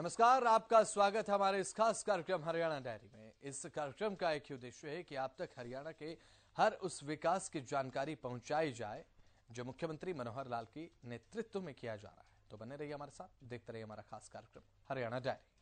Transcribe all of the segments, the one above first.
नमस्कार, आपका स्वागत है हमारे इस खास कार्यक्रम हरियाणा डायरी में। इस कार्यक्रम का एक ही उद्देश्य है कि आप तक हरियाणा के हर उस विकास की जानकारी पहुंचाई जाए जो मुख्यमंत्री मनोहर लाल के नेतृत्व में किया जा रहा है। तो बने रहिए हमारे साथ, देखते रहिए हमारा खास कार्यक्रम हरियाणा डायरी।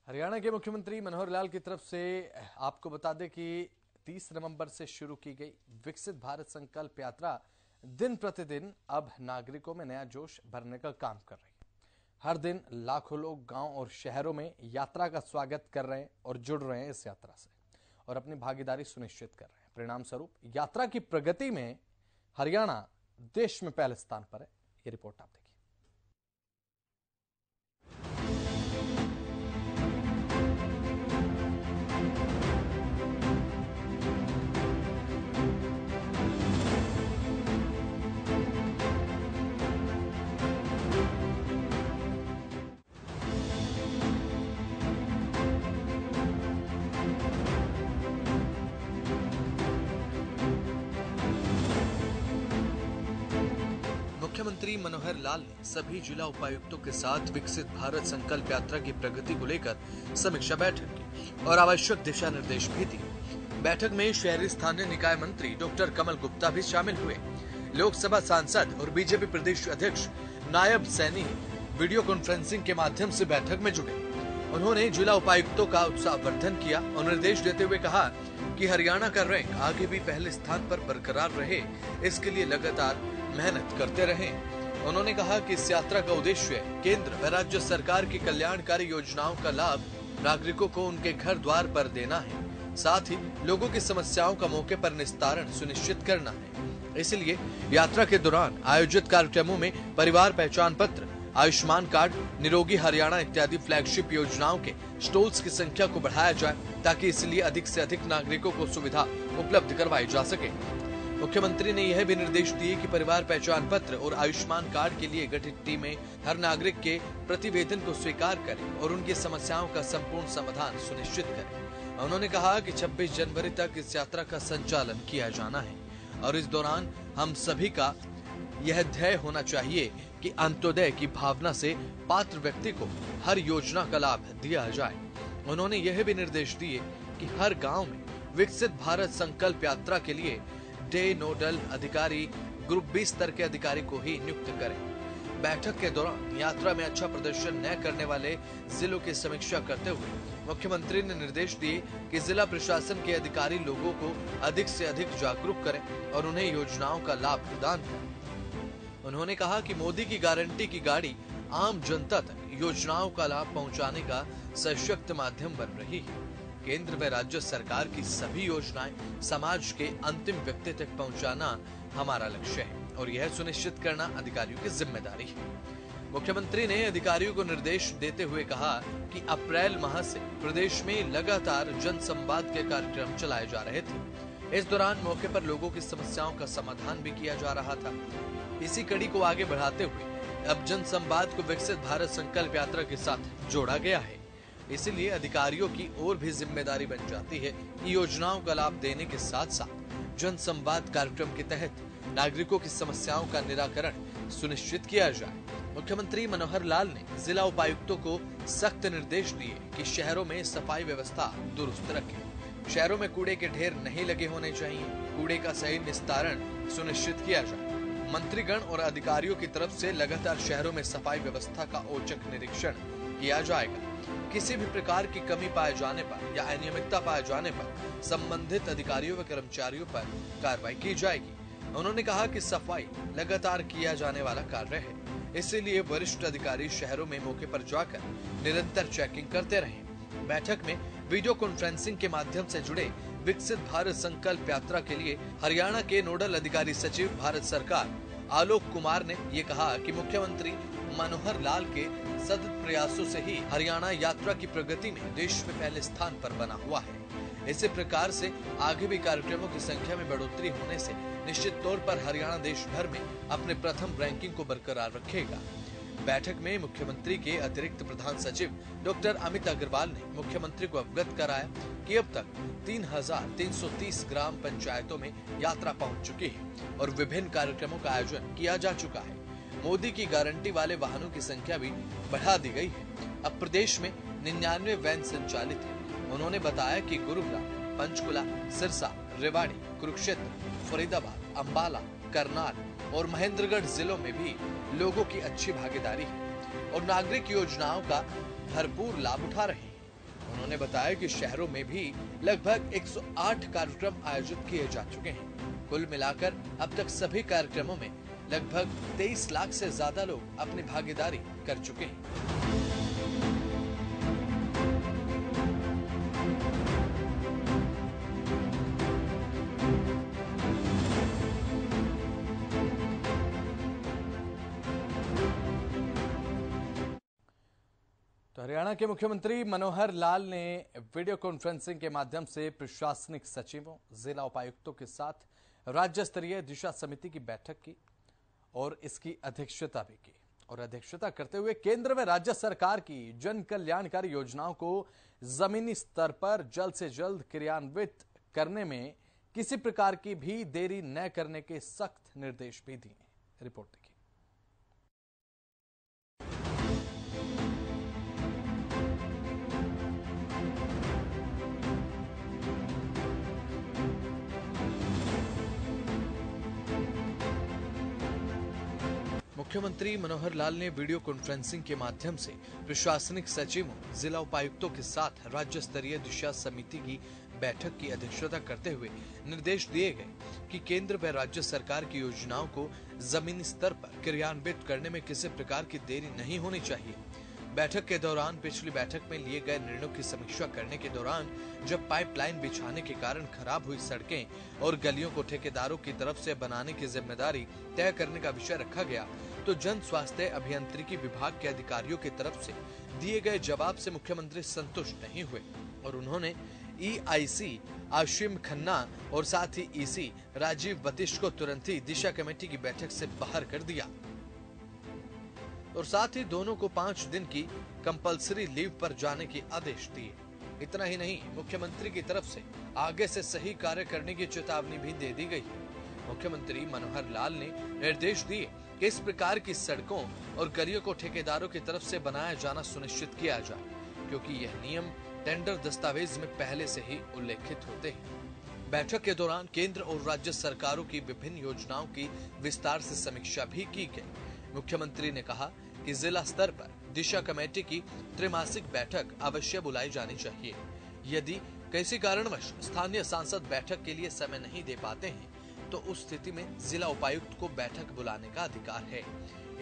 हरियाणा के मुख्यमंत्री मनोहर लाल की तरफ से आपको बता दें कि 30 नवंबर से शुरू की गई विकसित भारत संकल्प यात्रा दिन प्रतिदिन अब नागरिकों में नया जोश भरने का काम कर रही है। हर दिन लाखों लोग गांव और शहरों में यात्रा का स्वागत कर रहे हैं और जुड़ रहे हैं इस यात्रा से और अपनी भागीदारी सुनिश्चित कर रहे हैं। परिणाम स्वरूप यात्रा की प्रगति में हरियाणा देश में पहले स्थान पर है। ये रिपोर्ट आप देखिए। मुख्यमंत्री मनोहर लाल ने सभी जिला उपायुक्तों के साथ विकसित भारत संकल्प यात्रा की प्रगति को लेकर समीक्षा बैठक की और आवश्यक दिशा निर्देश भी दिए। बैठक में शहरी स्थानीय निकाय मंत्री डॉक्टर कमल गुप्ता भी शामिल हुए। लोकसभा सांसद और बीजेपी प्रदेश अध्यक्ष नायब सैनी वीडियो कॉन्फ्रेंसिंग के माध्यम से बैठक में जुड़े। उन्होंने जिला उपायुक्तों का उत्साहवर्धन किया और निर्देश देते हुए कहा कि हरियाणा का रैंक आगे भी पहले स्थान पर बरकरार रहे, इसके लिए लगातार मेहनत करते रहें। उन्होंने कहा कि इस यात्रा का उद्देश्य केंद्र व राज्य सरकार की कल्याणकारी योजनाओं का लाभ नागरिकों को उनके घर द्वार पर देना है, साथ ही लोगों की समस्याओं का मौके पर निस्तारण सुनिश्चित करना है। इसलिए यात्रा के दौरान आयोजित कार्यक्रमों में परिवार पहचान पत्र, आयुष्मान कार्ड, निरोगी हरियाणा इत्यादि फ्लैगशिप योजनाओं के स्टॉल्स की संख्या को बढ़ाया जाए ताकि इसलिए अधिक से अधिक नागरिकों को सुविधा उपलब्ध करवाई जा सके। मुख्यमंत्री ने यह भी निर्देश दिए कि परिवार पहचान पत्र और आयुष्मान कार्ड के लिए गठित टीमें हर नागरिक के प्रतिवेदन को स्वीकार करें और उनकी समस्याओं का संपूर्ण समाधान सुनिश्चित करें। उन्होंने कहा कि 26 जनवरी तक इस यात्रा का संचालन किया जाना है और इस दौरान हम सभी का यह ध्येय होना चाहिए कि अंत्योदय की भावना से पात्र व्यक्ति को हर योजना का लाभ दिया जाए। उन्होंने यह भी निर्देश दिए कि हर गांव में विकसित भारत संकल्प यात्रा के लिए डे नोडल अधिकारी ग्रुप बी स्तर के अधिकारी को ही नियुक्त करें। बैठक के दौरान यात्रा में अच्छा प्रदर्शन न करने वाले जिलों की समीक्षा करते हुए मुख्यमंत्री ने निर्देश दिए कि जिला प्रशासन के अधिकारी लोगों को अधिक से अधिक जागरूक करें और उन्हें योजनाओं का लाभ प्रदान करें। उन्होंने कहा कि मोदी की गारंटी की गाड़ी आम जनता तक योजनाओं का लाभ पहुंचाने का सशक्त माध्यम बन रही है। केंद्र व राज्य सरकार की सभी योजनाएं समाज के अंतिम व्यक्ति तक पहुंचाना हमारा लक्ष्य है और यह सुनिश्चित करना अधिकारियों की जिम्मेदारी है। मुख्यमंत्री ने अधिकारियों को निर्देश देते हुए कहा कि अप्रैल माह से प्रदेश में लगातार जन संवाद के कार्यक्रम चलाए जा रहे थे। इस दौरान मौके पर लोगों की समस्याओं का समाधान भी किया जा रहा था। इसी कड़ी को आगे बढ़ाते हुए अब जन संवाद को विकसित भारत संकल्प यात्रा के साथ जोड़ा गया है। इसलिए अधिकारियों की और भी जिम्मेदारी बन जाती है कि योजनाओं का लाभ देने के साथ साथ जन संवाद कार्यक्रम के तहत नागरिकों की समस्याओं का निराकरण सुनिश्चित किया जाए। मुख्यमंत्री मनोहर लाल ने जिला उपायुक्तों को सख्त निर्देश दिए कि शहरों में सफाई व्यवस्था दुरुस्त रखें। शहरों में कूड़े के ढेर नहीं लगे होने चाहिए। कूड़े का सही निस्तारण सुनिश्चित किया जाए। मंत्रीगण और अधिकारियों की तरफ से लगातार शहरों में सफाई व्यवस्था का औचक निरीक्षण किया जाएगा। किसी भी प्रकार की कमी पाए जाने पर या अनियमितता पाए जाने पर संबंधित अधिकारियों व कर्मचारियों पर कार्रवाई की जाएगी। उन्होंने कहा कि सफाई लगातार किया जाने वाला कार्य है, इसीलिए वरिष्ठ अधिकारी शहरों में मौके पर जाकर निरंतर चेकिंग करते रहें। बैठक में वीडियो कॉन्फ्रेंसिंग के माध्यम से जुड़े विकसित भारत संकल्प यात्रा के लिए हरियाणा के नोडल अधिकारी सचिव भारत सरकार आलोक कुमार ने ये कहा कि मुख्यमंत्री मनोहर लाल के सतत प्रयासों से ही हरियाणा यात्रा की प्रगति में देश में पहले स्थान पर बना हुआ है। इसी प्रकार से आगे भी कार्यक्रमों की संख्या में बढ़ोतरी होने से निश्चित तौर पर हरियाणा देश भर में अपने प्रथम रैंकिंग को बरकरार रखेगा। बैठक में मुख्यमंत्री के अतिरिक्त प्रधान सचिव डॉक्टर अमित अग्रवाल ने मुख्यमंत्री को अवगत कराया कि अब तक 3,330 ग्राम पंचायतों में यात्रा पहुंच चुकी है और विभिन्न कार्यक्रमों का आयोजन किया जा चुका है। मोदी की गारंटी वाले वाहनों की संख्या भी बढ़ा दी गई है। अब प्रदेश में 99 वैन संचालित है। उन्होंने बताया कि गुरुग्राम, पंचकुला, सिरसा, रेवाड़ी, कुरुक्षेत्र, फरीदाबाद, अंबाला, करनाल और महेंद्रगढ़ जिलों में भी लोगों की अच्छी भागीदारी है और नागरिक योजनाओं का भरपूर लाभ उठा रहे हैं। उन्होंने बताया कि शहरों में भी लगभग 108 कार्यक्रम आयोजित किए जा चुके हैं। कुल मिलाकर अब तक सभी कार्यक्रमों में लगभग 23 लाख से ज्यादा लोग अपनी भागीदारी कर चुके हैं। तो हरियाणा के मुख्यमंत्री मनोहर लाल ने वीडियो कॉन्फ्रेंसिंग के माध्यम से प्रशासनिक सचिवों, जिला उपायुक्तों के साथ राज्य स्तरीय दिशा समिति की बैठक की और इसकी अध्यक्षता भी की। और अध्यक्षता करते हुए केंद्र व राज्य सरकार की जन कल्याणकारी योजनाओं को जमीनी स्तर पर जल्द से जल्द क्रियान्वित करने में किसी प्रकार की भी देरी न करने के सख्त निर्देश भी दिए। रिपोर्ट देखिए। मुख्यमंत्री मनोहर लाल ने वीडियो कॉन्फ्रेंसिंग के माध्यम से प्रशासनिक सचिवों, जिला उपायुक्तों के साथ राज्य स्तरीय दिशा समिति की बैठक की अध्यक्षता करते हुए निर्देश दिए गए कि केंद्र व राज्य सरकार की योजनाओं को जमीनी स्तर पर क्रियान्वित करने में किसी प्रकार की देरी नहीं होनी चाहिए। बैठक के दौरान पिछली बैठक में लिए गए निर्णयों की समीक्षा करने के दौरान जब पाइपलाइन बिछाने के कारण खराब हुई सड़कें और गलियों को ठेकेदारों की तरफ से बनाने की जिम्मेदारी तय करने का विषय रखा गया, तो जन स्वास्थ्य अभियांत्रिकी विभाग के अधिकारियों की तरफ से दिए गए जवाब से मुख्यमंत्री संतुष्ट नहीं हुए और उन्होंने EIC आशिम खन्ना और साथ ही EC राजीव बतिश को तुरंत ही दिशा कमेटी की बैठक से बाहर कर दिया और साथ ही दोनों को 5 दिन की कंपलसरी लीव पर जाने के आदेश दिए। इतना ही नहीं, मुख्यमंत्री की तरफ से आगे से सही कार्य करने की चेतावनी भी दे दी गई है। मुख्यमंत्री मनोहर लाल ने निर्देश दिए कि इस प्रकार की सड़कों और गलियों को ठेकेदारों की तरफ से बनाया जाना सुनिश्चित किया जाए, क्योंकि यह नियम टेंडर दस्तावेज में पहले से ही उल्लेखित होते हैं। बैठक के दौरान केंद्र और राज्य सरकारों की विभिन्न योजनाओं की विस्तार से समीक्षा भी की गई। मुख्यमंत्री ने कहा कि जिला स्तर पर दिशा कमेटी की त्रैमासिक बैठक अवश्य बुलाई जानी चाहिए। यदि किसी कारणवश स्थानीय सांसद बैठक के लिए समय नहीं दे पाते हैं, तो उस स्थिति में जिला उपायुक्त को बैठक बुलाने का अधिकार है।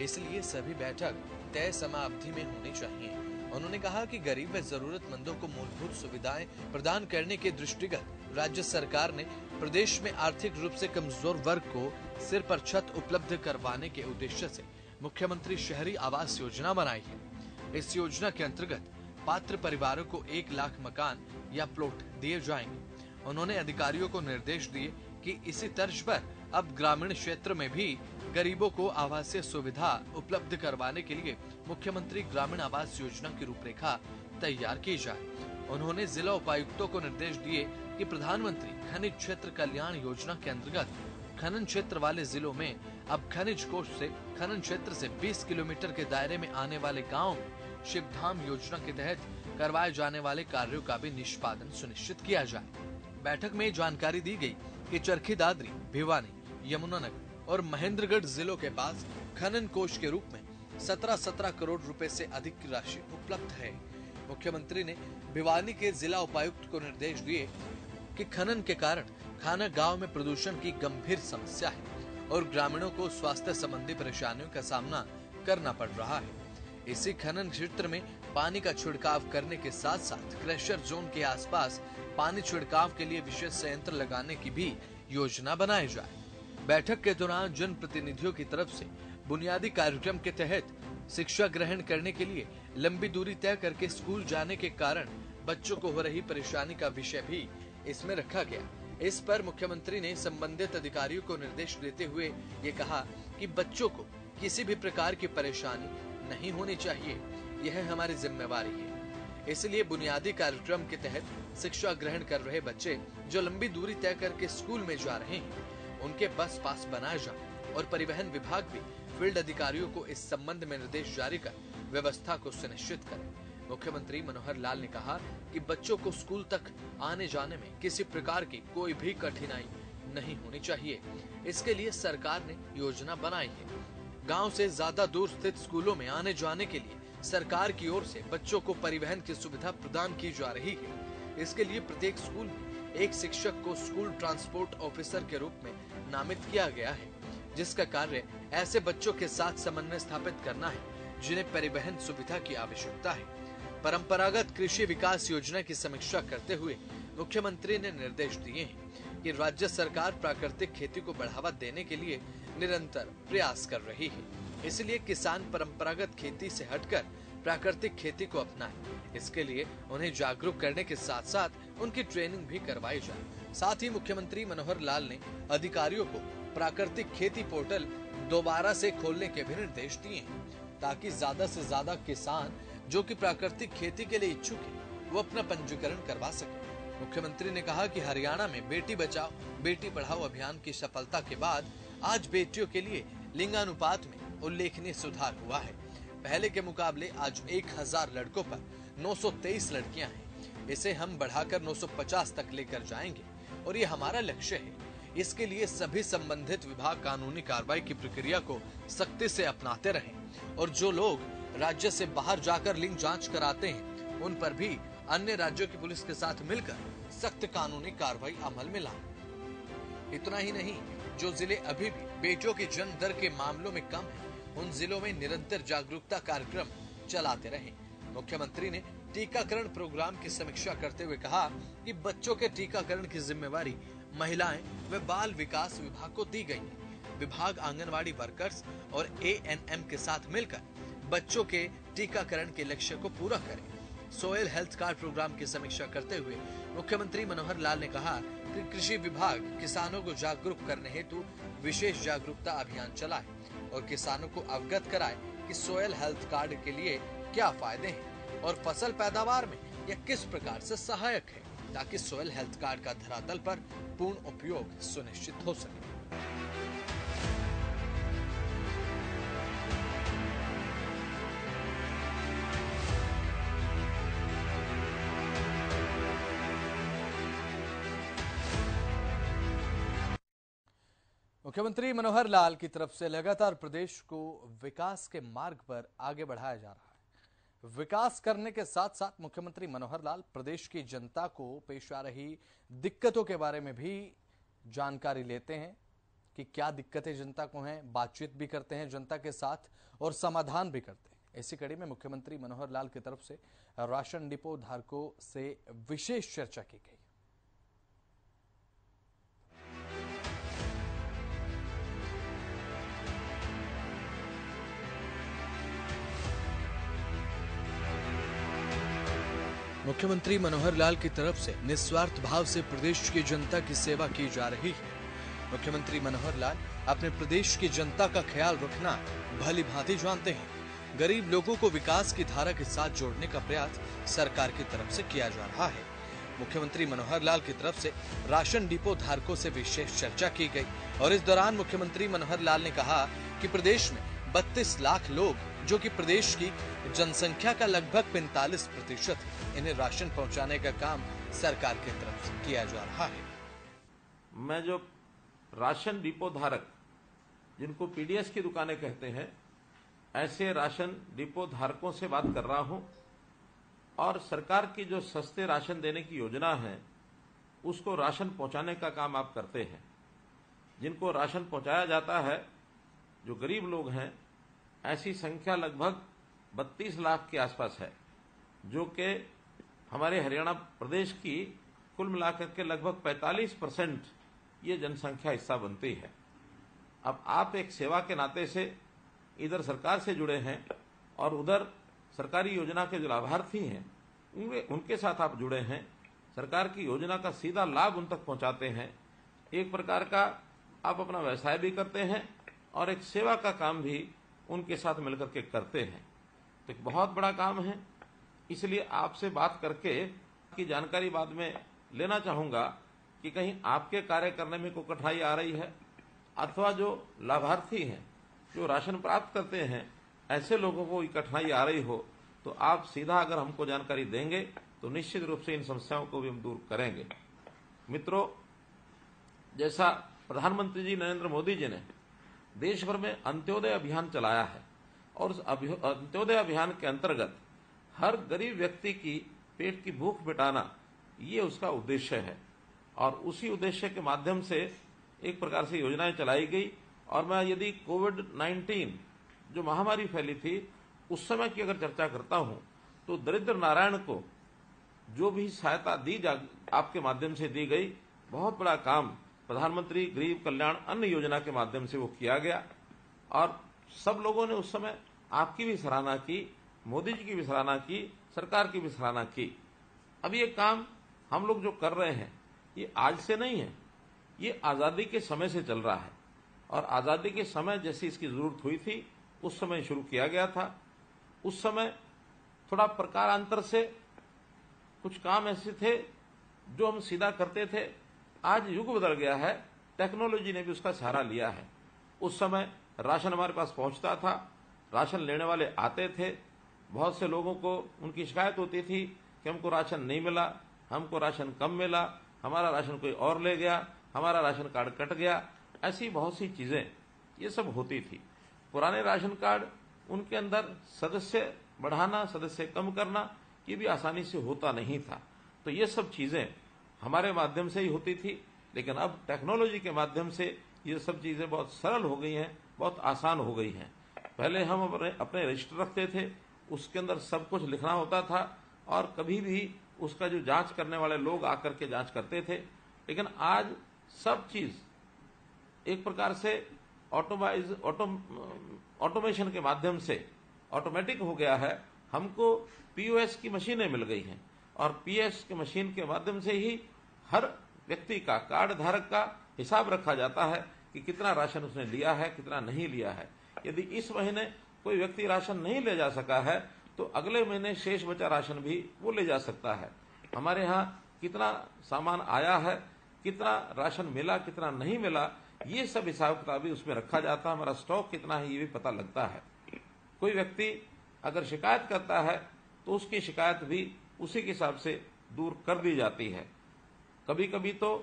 इसलिए सभी बैठक तय समय अवधि में होनी चाहिए। उन्होंने कहा कि गरीब व जरूरतमंदों को मूलभूत सुविधाएं प्रदान करने के दृष्टिगत राज्य सरकार ने प्रदेश में आर्थिक रूप से कमजोर वर्ग को सिर पर छत उपलब्ध करवाने के उद्देश्य से मुख्यमंत्री शहरी आवास योजना बनाई है। इस योजना के अंतर्गत पात्र परिवारों को 1 लाख मकान या प्लॉट दिए जाएंगे। उन्होंने अधिकारियों को निर्देश दिए कि इसी तर्ज पर अब ग्रामीण क्षेत्र में भी गरीबों को आवासीय सुविधा उपलब्ध करवाने के लिए मुख्यमंत्री ग्रामीण आवास योजना की रूपरेखा तैयार की जाए। उन्होंने जिला उपायुक्तों को निर्देश दिए कि प्रधानमंत्री खनिज क्षेत्र कल्याण योजना के अंतर्गत खनन क्षेत्र वाले जिलों में अब खनिज कोष से खनन क्षेत्र से 20 किलोमीटर के दायरे में आने वाले गाँव में शिवधाम योजना के तहत करवाए जाने वाले कार्यों का भी निष्पादन सुनिश्चित किया जाए। बैठक में जानकारी दी गई कि चरखी दादरी, भिवानी, यमुनानगर और महेंद्रगढ़ जिलों के पास खनन कोष के रूप में 17 करोड़ रुपए से अधिक की राशि उपलब्ध है। मुख्यमंत्री ने भिवानी के जिला उपायुक्त को निर्देश दिए कि खनन के कारण खाना गांव में प्रदूषण की गंभीर समस्या है और ग्रामीणों को स्वास्थ्य संबंधी परेशानियों का सामना करना पड़ रहा है। इसी खनन क्षेत्र में पानी का छिड़काव करने के साथ साथ क्रशर जोन के आसपास पानी छिड़काव के लिए विशेष संयंत्र लगाने की भी योजना बनाई जाए। बैठक के दौरान जन प्रतिनिधियों की तरफ से बुनियादी कार्यक्रम के तहत शिक्षा ग्रहण करने के लिए लंबी दूरी तय करके स्कूल जाने के कारण बच्चों को हो रही परेशानी का विषय भी इसमें रखा गया। इस पर मुख्यमंत्री ने संबंधित अधिकारियों को निर्देश देते हुए ये कहा कि बच्चों को किसी भी प्रकार की परेशानी नहीं होनी चाहिए। यह हमारी जिम्मेवारी है। इसलिए बुनियादी कार्यक्रम के तहत शिक्षा ग्रहण कर रहे बच्चे जो लंबी दूरी तय करके स्कूल में जा रहे हैं, उनके बस पास बनाए जाए और परिवहन विभाग भी फील्ड अधिकारियों को इस संबंध में निर्देश जारी कर व्यवस्था को सुनिश्चित करे। मुख्यमंत्री मनोहर लाल ने कहा कि बच्चों को स्कूल तक आने जाने में किसी प्रकार की कोई भी कठिनाई नहीं होनी चाहिए। इसके लिए सरकार ने योजना बनाई है। गांव से ज्यादा दूर स्थित स्कूलों में आने जाने के लिए सरकार की ओर से बच्चों को परिवहन की सुविधा प्रदान की जा रही है। इसके लिए प्रत्येक स्कूल में एक शिक्षक को स्कूल ट्रांसपोर्ट ऑफिसर के रूप में नामित किया गया है, जिसका कार्य ऐसे बच्चों के साथ समन्वय स्थापित करना है जिन्हें परिवहन सुविधा की आवश्यकता है। परंपरागत कृषि विकास योजना की समीक्षा करते हुए मुख्यमंत्री ने निर्देश दिए हैं कि राज्य सरकार प्राकृतिक खेती को बढ़ावा देने के लिए निरंतर प्रयास कर रही है। इसलिए किसान परंपरागत खेती से हटकर प्राकृतिक खेती को अपनाएं। इसके लिए उन्हें जागरूक करने के साथ साथ उनकी ट्रेनिंग भी करवाई जाए। साथ ही मुख्यमंत्री मनोहर लाल ने अधिकारियों को प्राकृतिक खेती पोर्टल दोबारा से खोलने के भी निर्देश दिए हैं, ताकि ज्यादा से ज्यादा किसान जो कि प्राकृतिक खेती के लिए इच्छुक है वो अपना पंजीकरण करवा सके। मुख्यमंत्री ने कहा कि हरियाणा में बेटी बचाओ बेटी पढ़ाओ अभियान की सफलता के बाद आज बेटियों के लिए लिंगानुपात में उल्लेखनीय सुधार हुआ है। पहले के मुकाबले आज 1000 लड़कों पर 923 लड़कियां हैं। इसे हम बढ़ाकर 950 तक लेकर जाएंगे और ये हमारा लक्ष्य है। इसके लिए सभी संबंधित विभाग कानूनी कार्रवाई की प्रक्रिया को सख्ती से अपनाते रहें और जो लोग राज्य से बाहर जाकर लिंग जांच कराते हैं उन पर भी अन्य राज्यों की पुलिस के साथ मिलकर सख्त कानूनी कार्रवाई अमल में लाएं। इतना ही नहीं, जो जिले अभी भी बेटियों की जन्म दर के मामलों में कम है, उन जिलों में निरंतर जागरूकता कार्यक्रम चलाते रहें। मुख्यमंत्री ने टीकाकरण प्रोग्राम की समीक्षा करते हुए कहा कि बच्चों के टीकाकरण की जिम्मेवारी महिलाएं व बाल विकास विभाग को दी गई है। विभाग आंगनवाड़ी वर्कर्स और ANM के साथ मिलकर बच्चों के टीकाकरण के लक्ष्य को पूरा करे। सोयल हेल्थ कार्ड प्रोग्राम की समीक्षा करते हुए मुख्यमंत्री मनोहर लाल ने कहा कि कृषि विभाग किसानों को जागरूक करने हेतु विशेष जागरूकता अभियान चलाए और किसानों को अवगत कराए कि सोयल हेल्थ कार्ड के लिए क्या फायदे हैं और फसल पैदावार में यह किस प्रकार से सहायक है, ताकि सोयल हेल्थ कार्ड का धरातल पर पूर्ण उपयोग सुनिश्चित हो सके। मुख्यमंत्री मनोहर लाल की तरफ से लगातार प्रदेश को विकास के मार्ग पर आगे बढ़ाया जा रहा है। विकास करने के साथ साथ मुख्यमंत्री मनोहर लाल प्रदेश की जनता को पेश आ रही दिक्कतों के बारे में भी जानकारी लेते हैं कि क्या दिक्कतें जनता को हैं, बातचीत भी करते हैं जनता के साथ और समाधान भी करते हैं। इसी कड़ी में मुख्यमंत्री मनोहर लाल की तरफ से राशन डिपो धारकों से विशेष चर्चा की गई। मुख्यमंत्री मनोहर लाल की तरफ से निस्वार्थ भाव से प्रदेश की जनता की सेवा की जा रही है। मुख्यमंत्री मनोहर लाल अपने प्रदेश की जनता का ख्याल रखना भली भांति जानते हैं। गरीब लोगों को विकास की धारा के साथ जोड़ने का प्रयास सरकार की तरफ से किया जा रहा है। मुख्यमंत्री मनोहर लाल की तरफ से राशन डिपो धारकों से विशेष चर्चा की गई और इस दौरान मुख्यमंत्री मनोहर लाल ने कहा कि प्रदेश में 32 लाख लोग जो कि प्रदेश की जनसंख्या का लगभग 45% है, इन्हें राशन पहुंचाने का काम सरकार की तरफ से किया जा रहा है। मैं जो राशन डिपो धारक जिनको PDS की दुकानें कहते हैं, ऐसे राशन डिपो धारकों से बात कर रहा हूं और सरकार की जो सस्ते राशन देने की योजना है उसको राशन पहुंचाने का काम आप करते हैं। जिनको राशन पहुंचाया जाता है, जो गरीब लोग हैं, ऐसी संख्या लगभग 32 लाख के आसपास है, जो कि हमारे हरियाणा प्रदेश की कुल मिलाकर के लगभग 45% ये जनसंख्या हिस्सा बनती है। अब आप एक सेवा के नाते से इधर सरकार से जुड़े हैं और उधर सरकारी योजना के जो लाभार्थी हैं उनके साथ आप जुड़े हैं, सरकार की योजना का सीधा लाभ उन तक पहुंचाते हैं। एक प्रकार का आप अपना व्यवसाय भी करते हैं और एक सेवा का काम भी उनके साथ मिलकर के करते हैं। तो एक बहुत बड़ा काम है। इसलिए आपसे बात करके की जानकारी बाद में लेना चाहूंगा कि कहीं आपके कार्य करने में कोई कठिनाई आ रही है अथवा जो लाभार्थी हैं जो राशन प्राप्त करते हैं ऐसे लोगों को कठिनाई आ रही हो तो आप सीधा अगर हमको जानकारी देंगे तो निश्चित रूप से इन समस्याओं को भी हम दूर करेंगे। मित्रों, जैसा प्रधानमंत्री जी नरेंद्र मोदी जी ने देश भर में अंत्योदय अभियान चलाया है और उस अंत्योदय अभियान के अंतर्गत हर गरीब व्यक्ति की पेट की भूख मिटाना ये उसका उद्देश्य है और उसी उद्देश्य के माध्यम से एक प्रकार से योजनाएं चलाई गई। और मैं यदि कोविड-19 जो महामारी फैली थी उस समय की अगर चर्चा करता हूं तो दरिद्र नारायण को जो भी सहायता दी आपके माध्यम से दी गई, बहुत बड़ा काम प्रधानमंत्री गरीब कल्याण अन्न योजना के माध्यम से वो किया गया और सब लोगों ने उस समय आपकी भी सराहना की, मोदी जी की भी सराहना की, सरकार की भी सराहना की। अब ये काम हम लोग जो कर रहे हैं ये आज से नहीं है, ये आजादी के समय से चल रहा है और आजादी के समय जैसी इसकी जरूरत हुई थी उस समय शुरू किया गया था। उस समय थोड़ा प्रकारांतर से कुछ काम ऐसे थे जो हम सीधा करते थे। आज युग बदल गया है, टेक्नोलॉजी ने भी उसका सहारा लिया है। उस समय राशन हमारे पास पहुंचता था, राशन लेने वाले आते थे, बहुत से लोगों को उनकी शिकायत होती थी कि हमको राशन नहीं मिला, हमको राशन कम मिला, हमारा राशन कोई और ले गया, हमारा राशन कार्ड कट गया, ऐसी बहुत सी चीजें ये सब होती थी। पुराने राशन कार्ड उनके अंदर सदस्य बढ़ाना, सदस्य कम करना ये भी आसानी से होता नहीं था। तो ये सब चीजें हमारे माध्यम से ही होती थी, लेकिन अब टेक्नोलॉजी के माध्यम से ये सब चीजें बहुत सरल हो गई हैं, बहुत आसान हो गई हैं। पहले हम अपने रजिस्टर रखते थे, उसके अंदर सब कुछ लिखना होता था और कभी भी उसका जो जांच करने वाले लोग आकर के जांच करते थे, लेकिन आज सब चीज एक प्रकार से ऑटोमेशन के माध्यम से ऑटोमेटिक हो गया है। हमको पीओएस की मशीनें मिल गई हैं और पीएस की मशीन के माध्यम से ही हर व्यक्ति का, कार्ड धारक का हिसाब रखा जाता है कि कितना राशन उसने लिया है, कितना नहीं लिया है। यदि इस महीने कोई व्यक्ति राशन नहीं ले जा सका है तो अगले महीने शेष बचा राशन भी वो ले जा सकता है। हमारे यहाँ कितना सामान आया है, कितना राशन मिला, कितना नहीं मिला, ये सब हिसाब किताब भी उसमें रखा जाता है। हमारा स्टॉक कितना है ये भी पता लगता है। कोई व्यक्ति अगर शिकायत करता है तो उसकी शिकायत भी उसी के हिसाब से दूर कर दी जाती है। कभी कभी तो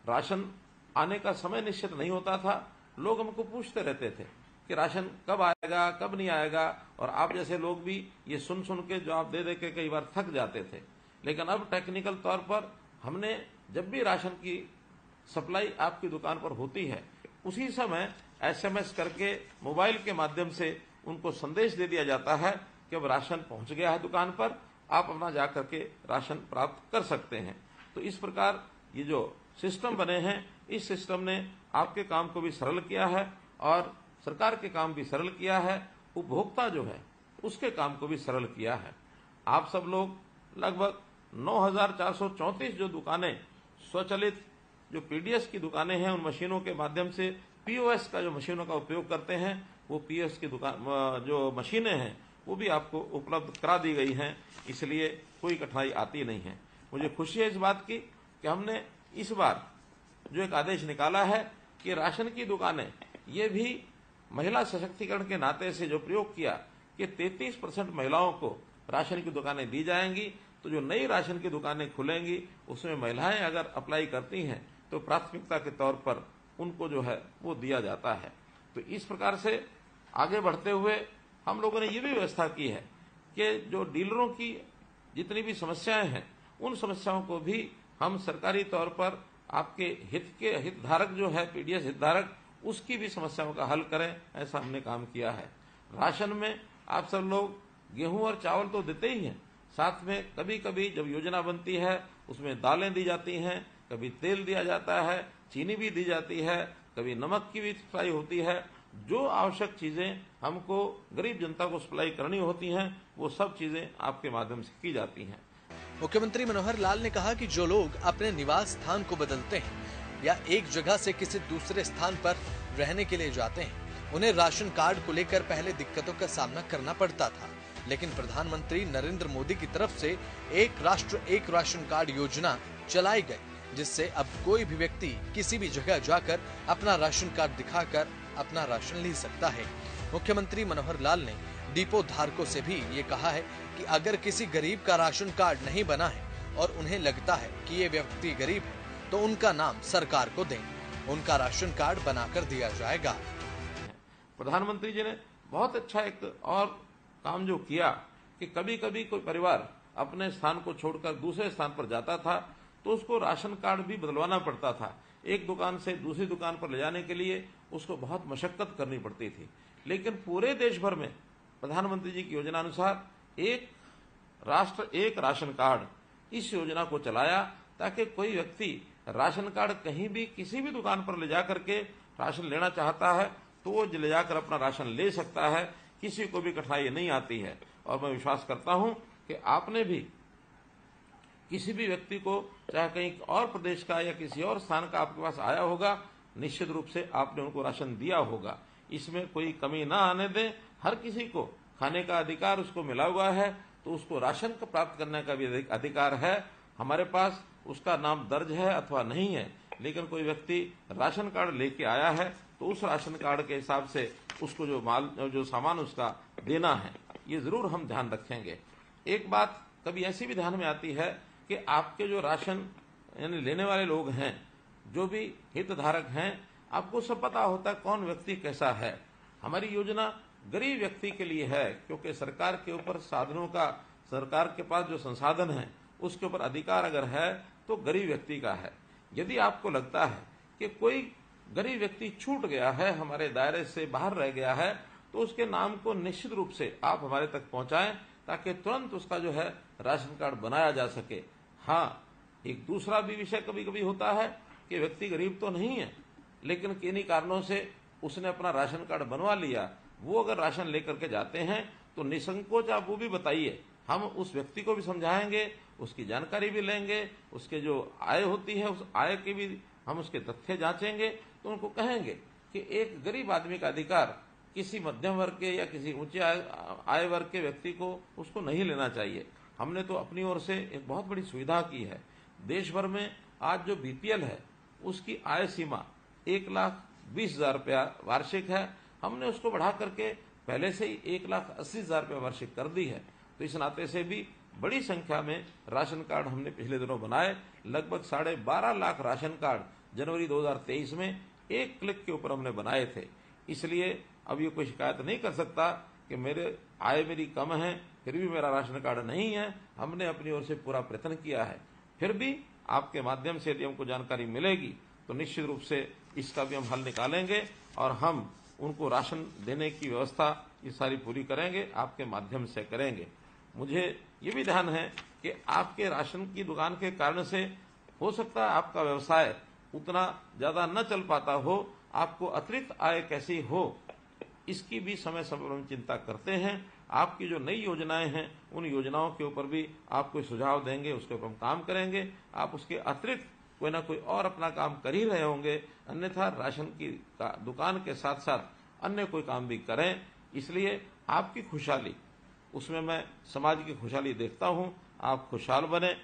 राशन आने का समय निश्चित नहीं होता था, लोग हमको पूछते रहते थे कि राशन कब आएगा, कब नहीं आएगा, और आप जैसे लोग भी ये सुन सुन के जवाब दे दे के कई बार थक जाते थे। लेकिन अब टेक्निकल तौर पर हमने जब भी राशन की सप्लाई आपकी दुकान पर होती है उसी समय एसएमएस करके मोबाइल के माध्यम से उनको संदेश दे दिया जाता है कि अब राशन पहुंच गया है दुकान पर, आप अपना जाकर के राशन प्राप्त कर सकते हैं। तो इस प्रकार ये जो सिस्टम बने हैं, इस सिस्टम ने आपके काम को भी सरल किया है और सरकार के काम भी सरल किया है, उपभोक्ता जो है उसके काम को भी सरल किया है। आप सब लोग लगभग 9,434 जो दुकानें स्वचालित जो पीडीएस की दुकानें हैं उन मशीनों के माध्यम से पीओएस का जो मशीनों का उपयोग करते हैं, वो पीओएस की दुकान जो मशीनें हैं वो भी आपको उपलब्ध करा दी गई हैं, इसलिए कोई कठिनाई आती नहीं है। मुझे खुशी है इस बात की कि हमने इस बार जो एक आदेश निकाला है कि राशन की दुकानें ये भी महिला सशक्तिकरण के नाते से जो प्रयोग किया कि 33% महिलाओं को राशन की दुकानें दी जाएंगी। तो जो नई राशन की दुकानें खुलेंगी उसमें महिलाएं अगर अप्लाई करती हैं तो प्राथमिकता के तौर पर उनको जो है वो दिया जाता है। तो इस प्रकार से आगे बढ़ते हुए हम लोगों ने ये भी व्यवस्था की है कि जो डीलरों की जितनी भी समस्याएं हैं उन समस्याओं को भी हम सरकारी तौर पर आपके हितधारक जो है पीडीएस हितधारक उसकी भी समस्याओं का हल करें, ऐसा हमने काम किया है। राशन में आप सब लोग गेहूं और चावल तो देते ही हैं, साथ में कभी कभी जब योजना बनती है उसमें दालें दी जाती हैं, कभी तेल दिया जाता है, चीनी भी दी जाती है, कभी नमक की भी सप्लाई होती है। जो आवश्यक चीजें हमको गरीब जनता को सप्लाई करनी होती हैं वो सब चीजें आपके माध्यम से की जाती हैं। मुख्यमंत्री मनोहर लाल ने कहा कि जो लोग अपने निवास स्थान को बदलते हैं या एक जगह से किसी दूसरे स्थान पर रहने के लिए जाते हैं, उन्हें राशन कार्ड को लेकर पहले दिक्कतों का सामना करना पड़ता था, लेकिन प्रधानमंत्री नरेंद्र मोदी की तरफ से एक राष्ट्र एक राशन कार्ड योजना चलाई गई, जिससे अब कोई भी व्यक्ति किसी भी जगह जाकर अपना राशन कार्ड दिखाकर अपना राशन ले सकता है। मुख्यमंत्री मनोहर लाल ने डिपो धारकों से भी ये कहा है कि अगर किसी गरीब का राशन कार्ड नहीं बना है और उन्हें लगता है कि ये व्यक्ति गरीब है, तो उनका नाम सरकार को दें, उनका राशन कार्ड बनाकर दिया जाएगा। प्रधानमंत्री जी ने बहुत अच्छा एक और काम जो किया कि कभी कभी कोई परिवार अपने स्थान को छोड़कर दूसरे स्थान पर जाता था तो उसको राशन कार्ड भी बदलवाना पड़ता था। एक दुकान से दूसरी दुकान पर ले जाने के लिए उसको बहुत मशक्कत करनी पड़ती थी। लेकिन पूरे देश भर में प्रधानमंत्री जी की योजना अनुसार एक राष्ट्र एक राशन कार्ड इस योजना को चलाया, ताकि कोई व्यक्ति राशन कार्ड कहीं भी किसी भी दुकान पर ले जाकर के राशन लेना चाहता है तो वो ले जाकर अपना राशन ले सकता है, किसी को भी कठिनाई नहीं आती है। और मैं विश्वास करता हूं कि आपने भी किसी भी व्यक्ति को, चाहे कहीं और प्रदेश का या किसी और स्थान का आपके पास आया होगा, निश्चित रूप से आपने उनको राशन दिया होगा। इसमें कोई कमी ना आने दें। हर किसी को खाने का अधिकार उसको मिला हुआ है, तो उसको राशन का प्राप्त करने का भी अधिकार है। हमारे पास उसका नाम दर्ज है अथवा नहीं है, लेकिन कोई व्यक्ति राशन कार्ड लेके आया है तो उस राशन कार्ड के हिसाब से उसको जो सामान उसका देना है, ये जरूर हम ध्यान रखेंगे। एक बात कभी ऐसी भी ध्यान में आती है कि आपके जो राशन यानी लेने वाले लोग हैं, जो भी हितधारक हैं, आपको सब पता होता है कौन व्यक्ति कैसा है। हमारी योजना गरीब व्यक्ति के लिए है, क्योंकि सरकार के ऊपर साधनों का, सरकार के पास जो संसाधन है उसके ऊपर अधिकार अगर है तो गरीब व्यक्ति का है। यदि आपको लगता है कि कोई गरीब व्यक्ति छूट गया है, हमारे दायरे से बाहर रह गया है, तो उसके नाम को निश्चित रूप से आप हमारे तक पहुंचाएं, ताकि तुरंत उसका जो है राशन कार्ड बनाया जा सके। हाँ, एक दूसरा भी विषय कभी कभी होता है कि व्यक्ति गरीब तो नहीं है, लेकिन किन्हीं कारणों से उसने अपना राशन कार्ड बनवा लिया। वो अगर राशन लेकर के जाते हैं तो निसंकोच आप वो भी बताइए, हम उस व्यक्ति को भी समझाएंगे, उसकी जानकारी भी लेंगे, उसके जो आय होती है उस आय के भी हम उसके तथ्य जांचेंगे। तो उनको कहेंगे कि एक गरीब आदमी का अधिकार किसी मध्यम वर्ग के या किसी ऊंचे आय वर्ग के व्यक्ति को उसको नहीं लेना चाहिए। हमने तो अपनी ओर से एक बहुत बड़ी सुविधा की है। देश भर में आज जो बीपीएल है उसकी आय सीमा 1,20,000 रुपया वार्षिक है। हमने उसको बढ़ा करके पहले से ही 1,80,000 रुपया वार्षिक कर दी है। तो इस नाते से भी बड़ी संख्या में राशन कार्ड हमने पिछले दिनों बनाए। लगभग 12.5 लाख राशन कार्ड जनवरी 2023 में एक क्लिक के ऊपर हमने बनाए थे। इसलिए अब ये कोई शिकायत नहीं कर सकता कि मेरी कम है फिर भी मेरा राशन कार्ड नहीं है। हमने अपनी ओर से पूरा प्रयत्न किया है। फिर भी आपके माध्यम से यदि हमको जानकारी मिलेगी तो निश्चित रूप से इसका भी हम हल निकालेंगे और हम उनको राशन देने की व्यवस्था ये सारी पूरी करेंगे, आपके माध्यम से करेंगे। मुझे ये भी ध्यान है कि आपके राशन की दुकान के कारण से हो सकता है आपका व्यवसाय उतना ज्यादा न चल पाता हो, आपको अतिरिक्त आय कैसी हो, इसकी भी समय समय पर हम चिंता करते हैं। आपकी जो नई योजनाएं हैं उन योजनाओं के ऊपर भी आपको सुझाव देंगे, उसके ऊपर हम काम करेंगे। आप उसके अतिरिक्त कोई ना कोई और अपना काम कर ही रहे होंगे, अन्यथा राशन की दुकान के साथ साथ अन्य कोई काम भी करें। इसलिए आपकी खुशहाली, उसमें मैं समाज की खुशहाली देखता हूं। आप खुशहाल बने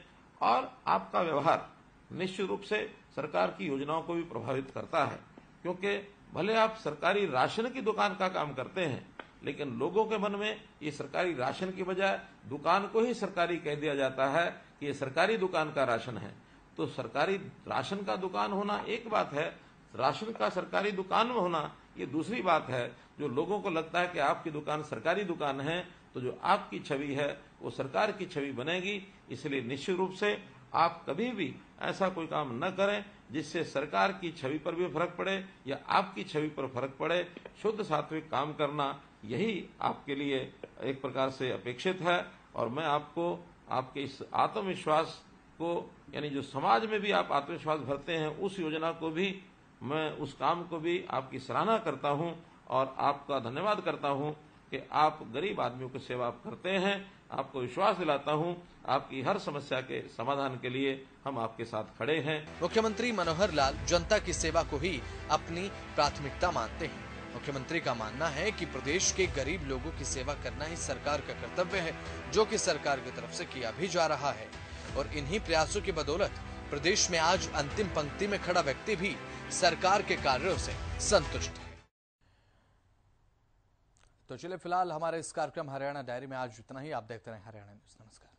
और आपका व्यवहार निश्चित रूप से सरकार की योजनाओं को भी प्रभावित करता है, क्योंकि भले आप सरकारी राशन की दुकान का काम करते हैं, लेकिन लोगों के मन में ये सरकारी राशन की बजाय दुकान को ही सरकारी कह दिया जाता है कि ये सरकारी दुकान का राशन है। तो सरकारी राशन का दुकान होना एक बात है, राशन का सरकारी दुकान में होना ये दूसरी बात है। जो लोगों को लगता है कि आपकी दुकान सरकारी दुकान है, तो जो आपकी छवि है वो सरकार की छवि बनेगी। इसलिए निश्चित रूप से आप कभी भी ऐसा कोई काम न करें जिससे सरकार की छवि पर भी फर्क पड़े या आपकी छवि पर फर्क पड़े। शुद्ध सात्विक काम करना यही आपके लिए एक प्रकार से अपेक्षित है। और मैं आपको आपके इस आत्मविश्वास को, यानी जो समाज में भी आप आत्मविश्वास भरते हैं, उस योजना को भी, मैं उस काम को भी आपकी सराहना करता हूं और आपका धन्यवाद करता हूं कि आप गरीब आदमियों की सेवा करते हैं। आपको विश्वास दिलाता हूं, आपकी हर समस्या के समाधान के लिए हम आपके साथ खड़े हैं। मुख्यमंत्री मनोहर लाल जनता की सेवा को ही अपनी प्राथमिकता मानते हैं। मुख्यमंत्री का मानना है कि प्रदेश के गरीब लोगों की सेवा करना ही सरकार का कर्तव्य है, जो कि सरकार की तरफ से किया भी जा रहा है। और इन्हीं प्रयासों की बदौलत प्रदेश में आज अंतिम पंक्ति में खड़ा व्यक्ति भी सरकार के कार्यों से संतुष्ट है। तो चलिए फिलहाल हमारे इस कार्यक्रम हरियाणा डायरी में आज इतना ही। आप देखते रहें हरियाणा न्यूज। नमस्कार।